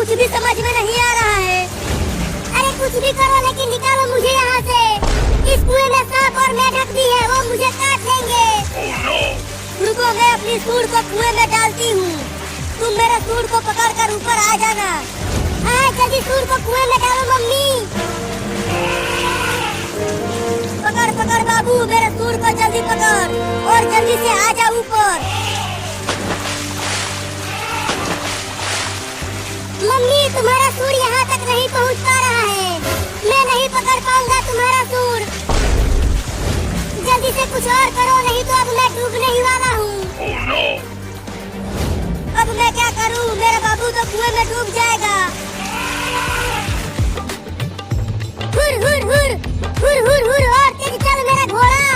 कुछ भी समझ में नहीं आ रहा है। अरे कुछ भी करो लेकिन निकालो मुझे यहाँ से। इस कुएं में सांप और मेंढक भी है, वो मुझे काट लेंगे। रुको, मैं अपनी सूंड को कुएं में डालती हूँ। तुम मेरे सूंड को पकड़कर ऊपर आ जाना। हाँ जल्दी सूंड को कुएं में डालो मम्मी। पकड़ पकड़ बाबू, मेरे सूंड को जल्दी पकड़ और जल्दी से आ जा ऊपर। मम्मी तुम्हारा सूंड यहाँ तक नहीं पहुँच पा रहा है, मैं नहीं पकड़ पाऊंगा तुम्हारा सूंड। जल्दी से कुछ और करो, नहीं तो अब मैं डूबने ही वाला हूँ। अब मैं क्या करूँ, मेरा बाबू तो कुएं में डूब जाएगा। हुर हुर हुर हुर हुर हुर और तेज चल मेरा घोड़ा।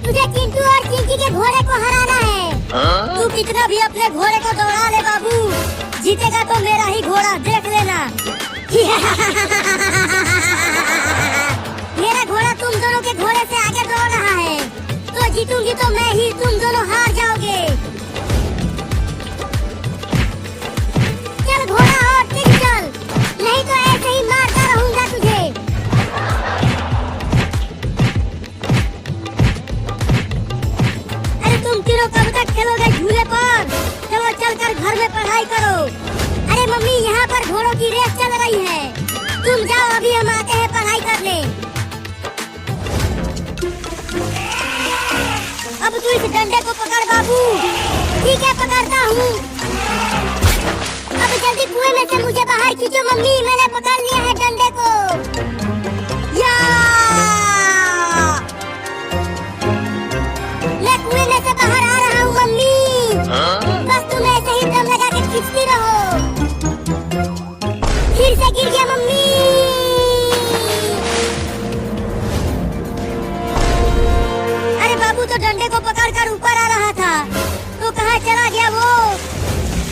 तुझे चिंटू और चिंकी के घोड़े को हराना है। तू कितना भी अपने घोड़े को दौड़ा ले बाबू, जीतेगा तो मेरा ही घोड़ा, देख लेना। मेरा घोड़ा तुम दोनों के घोड़े से आगे दौड़ रहा है, तो जीतूंगी तो मैं ही, तुम दोनों हार जाओगे। चल घोड़ा और तेज चल, नहीं तो ऐसे ही मारता रहूंगा तुझे। अरे तुम तीनों कब तक खेलोगे झूले पर? चलो चलकर घर में पढ़ाई करो। अरे मम्मी यहाँ पर घोड़ों की रेस चल रही है, तुम जाओ, अभी हम आते हैं पढ़ाई करने। अब तू इस डंडे को पकड़ बाबू। ठीक है पकड़ता हूँ। अब जल्दी कुएं में से मुझे बाहर खींचो मम्मी, मैंने पकड़ लिया है डंडे को। या मैं कुएं में से बाहर आ रहा हूँ मम्मी। बस तुम ऐसे ही दम लगा के खींचती रहो। फिर से गिर गया मम्मी। अरे बाबू तो डंडे को पकड़कर ऊपर आ रहा था, तो कहाँ चला गया वो?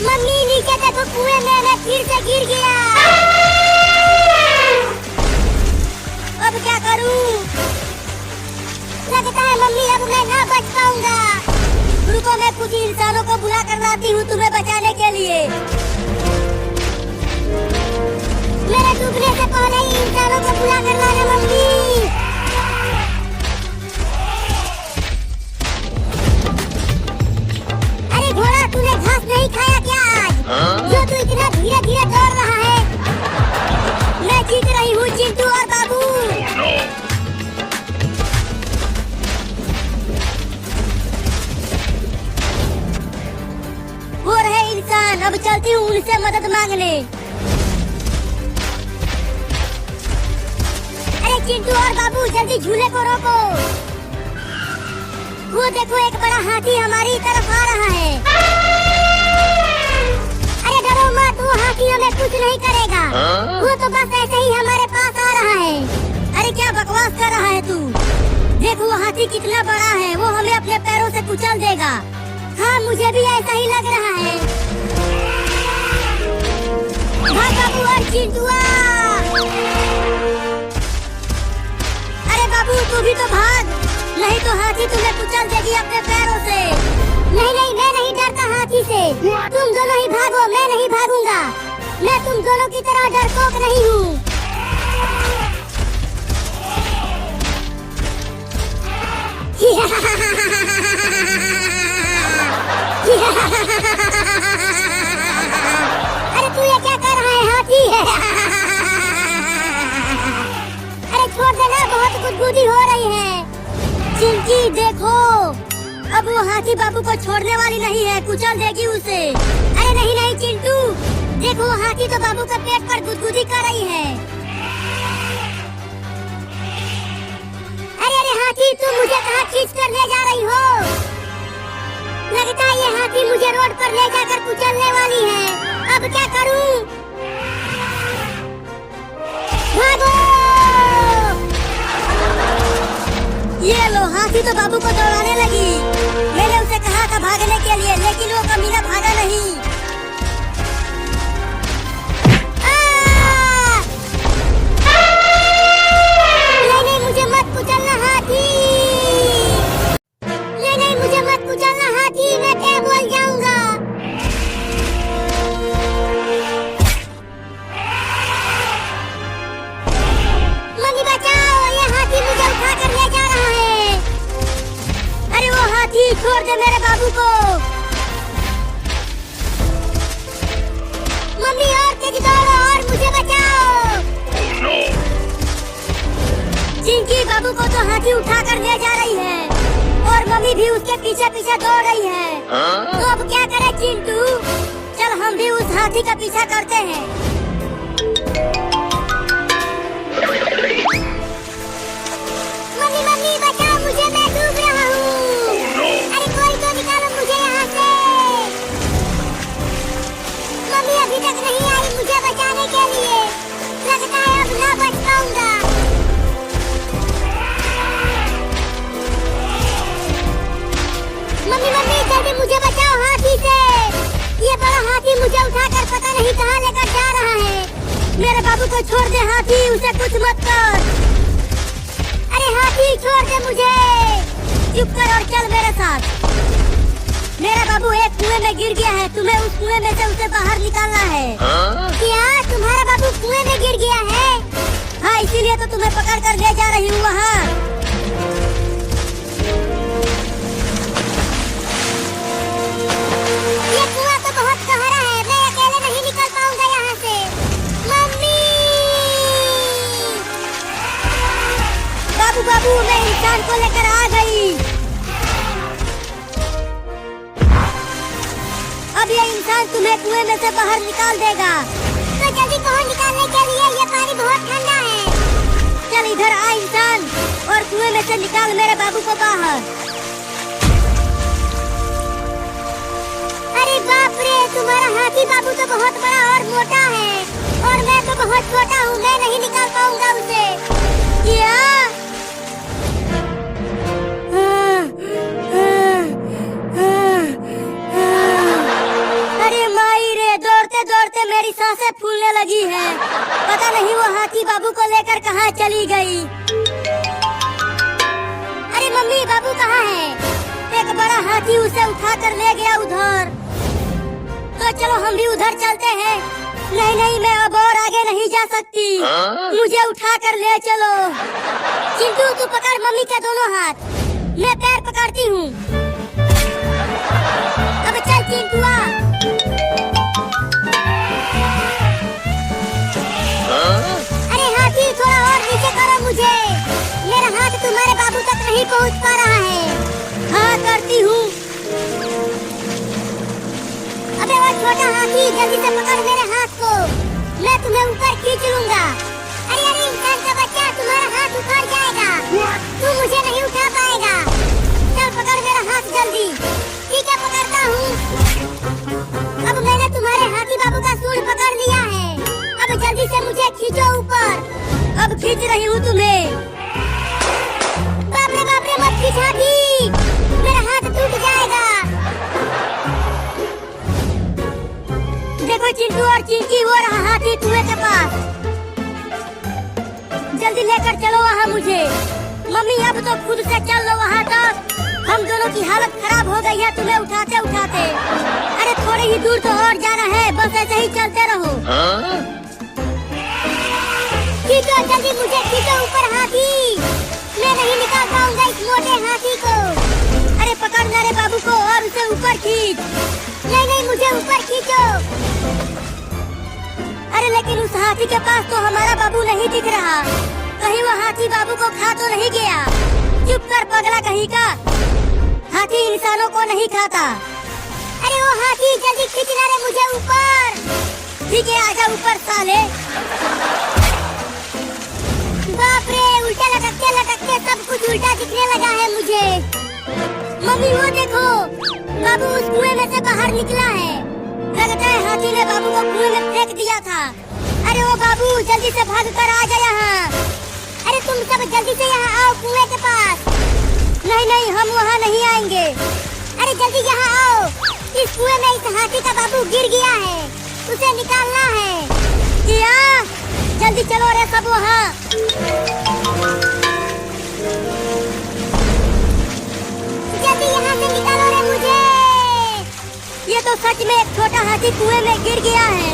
मम्मी नीचे देखो कुएं में मैं फिर से गिर गया। अब क्या करूं? लगता है मम्मी अब मैं ना बच पाऊंगा। रुको मैं कुछ इंसानों को बुला कर लाती हूँ तुम्हें बचाने के लिए। मेरे डूबने से पहले ही इंसानों को बुला कर लाना मम्मी। अरे घोड़ा तूने घास नहीं खाया क्या आज? जो तू इतना धीरे धीरे दौड़ रहा है। मैं जीत रही हूँ चिंटू और बाबू। वो रहे इंसान, अब चलती हूँ उनसे मदद मांगने। अरे चिंटू और बाबू जल्दी झूले को रोको। वो देखो एक बड़ा हाथी हमारी तरफ आ रहा है। अरे डरो मत, वो हाथी हमें कुछ नहीं करेगा। वो तो बस ऐसे ही हमारे पास आ रहा है। अरे क्या बकवास कर रहा है तू? देखो वो हाथी कितना बड़ा है, वो हमें अपने पैरों से कुचल देगा। हाँ मुझे भी ऐसा ही लग रहा है। भाग बाबू और चिंटुआ। अरे बाबू तू भी तो भाग, नहीं तो हाथी तुम्हें कुचल देगी अपने पैरों से। नहीं नहीं मैं नहीं डरता हाथी से, तुम दोनों ही भागो, मैं नहीं भागूंगा। मैं तुम दोनों की तरह डरपोक नहीं हूँ। अरे तू ये क्या कर रहा है हाथी? अरे छोड़ देना, बहुत गुदगुदी हो रही है। चिंकी देखो, अब वो हाथी बाबू को छोड़ने वाली नहीं है, कुचल देगी उसे। अरे नहीं नहीं चिंटू, देखो वो हाथी तो बाबू के पेट पर गुदगुदी कर रही है। अरे अरे हाथी तुम मुझे कहाँ खींच कर ले जा रही हो? लगता है ये हाथी मुझे रोड पर ले जाकर कुचलने वाली है। अब क्या करूं? भागो! ये लो हाथी तो बाबू को दौड़ाने लगी। मैंने उसे कहा था भागने के लिए, लेकिन वो कमीना भागा नहीं। नहीं नहीं मुझे मत कुचलना हाथी। नहीं नहीं मुझे मत कुचलना हाथी, मैं क्या बोल जाऊंगा। हाथी छोड़ दे मेरे बाबू को। मम्मी और तेज दौड़ो और मुझे बचाओ। चिंकी बाबू को तो हाथी उठाकर ले जा रही है और मम्मी भी उसके पीछे पीछे दौड़ रही है। तो अब क्या करे चिंटू, चल हम भी उस हाथी का पीछा करते हैं। मम्मी मम्मी बचाओ मुझे, मैं डूब रहा हूँ। अरे कोई तो निकालो मुझे यहाँ से। मम्मी अभी तक नहीं आई मुझे बचाने के लिए, लगता है अब ना बच पाऊंगा। मम्मी मम्मी जल्दी मुझे बचाओ हाथी से। ये बड़ा हाथी मुझे उठाकर पता नहीं कहाँ लेकर जा रहा है। मेरे बाबू को छोड़ दे हाथी, उसे कुछ मत कर। अरे हाथी छोड़ दे मुझे, चुप कर और चल मेरे साथ। मेरा बाबू एक कुएं में गिर गया है, तुम्हें उस कुएं में से उसे बाहर निकालना है। क्या तुम्हारा बाबू कुएं में गिर गया है? हाँ इसीलिए तो तुम्हें पकड़ कर ले जा रही हूँ वहाँ। ये कुआं तो बहुत गहरा है, मैं अकेले नहीं निकल पाऊंगा यहाँ से। मम्मी बाबू बाबू मैं इंसान को लेकर आ गई। अब ये इंसान तुम्हें कुएं में से बाहर निकाल देगा। तो जल्दी कहो निकालने के लिए, ये पानी बहुत ठंडा है। चल इधर आ इंसान और कुएं में से निकाल मेरे बाबू को बाहर। अरे बाप रे, तुम्हारा हाथी बाबू तो बहुत बड़ा और मोटा है और मैं तो बहुत छोटा हूँ, मैं नहीं निकाल पाऊंगा उसे। क्या? अरे माई रे, दौड़ते दौड़ते मेरी सांसें फूलने लगी है। पता नहीं वो हाथी बाबू को लेकर कहाँ चली गई। अरे मम्मी बाबू कहाँ है? एक बड़ा हाथी उसे उठाकर ले गया उधर। तो चलो हम भी उधर चलते हैं। नहीं नहीं मैं अब और आगे नहीं जा सकती, मुझे उठाकर ले चलो। चिंटू तू पकड़ मम्मी के दोनों हाथ, मैं पैर पकड़ती हूँ। अब चल चिंटू आ। अरे हाथी थोड़ा और नीचे करो मुझे, मेरा हाथ तुम्हारे बाबू तक नहीं पहुँच पा रहा है। हाँ करती हूँ। अबे वो छोटा हाथी जल्दी से पकड़ मेरे हाथ को, मैं तुम्हें ऊपर खींच लूंगा। अरे अरे इंसान का बच्चा, तुम्हारा हाथ उखड़ जाएगा, तू मुझे नहीं उठा पाएगा। चल पकड़ मेरा हाथ जल्दी। ठीक है पकड़ता हूँ। अब मैंने तुम्हारे हाथी बाबू का सूंड पकड़ लिया है, अब जल्दी से मुझे खींचो ऊपर। अब खींच रही हूँ तुम्हें। बाप रे मत खींच हाथी, मेरा हाथ टूट जाएगा। देखो चिंटू और चिंकी वो रहा हाथी कुएं के पास, जल्दी लेकर चलो वहाँ मुझे। मम्मी अब तो खुद से चल लो वहाँ तक, हम दोनों की हालत खराब हो गई है तुम्हें उठाते उठाते। अरे थोड़ी ही दूर तो और जाना है, बस ऐसे ही चलते रहो। खींचो जल्दी मुझे, खींचो ऊपर हाथी, मैं नहीं निकाल पाऊंगा इस मोटे हाथी को। अरे पकड़ मेरे बाबू को और उसे ऊपर खींच। नहीं नहीं मुझे ऊपर खींचो। अरे लेकिन उस हाथी के पास तो हमारा बाबू नहीं दिख रहा, कहीं वो हाथी बाबू को खा तो नहीं गया। चुप कर पगला कहीं का, हाथी इंसानों को नहीं खाता। अरे वो हाथी जल्दी खींचना रे मुझे ऊपर। ठीक है आजा ऊपर साले। बाप रे उल्टा लटकते लटकते सब कुछ उल्टा दिखने लगा है मुझे। मम्मी वो देखो बाबू उस कुएं में से बाहर निकला है, लगता है हाथी ने बाबू को कुएं में फेंक दिया था। अरे वो बाबू जल्दी से भाग कर आ जा यहाँ। अरे तुम सब जल्दी से यहाँ आओ कुएं के पास। नहीं नहीं हम वहाँ नहीं आएंगे। अरे जल्दी यहाँ आओ, इस कुएं में इस हाथी का बाबू गिर गया है, उसे निकालना है। क्या? जल्दी चलो रे सब वहाँ। जल्दी यहाँ से निकालो रे मुझे। ये तो सच में एक छोटा हाथी कुएं में गिर गया है।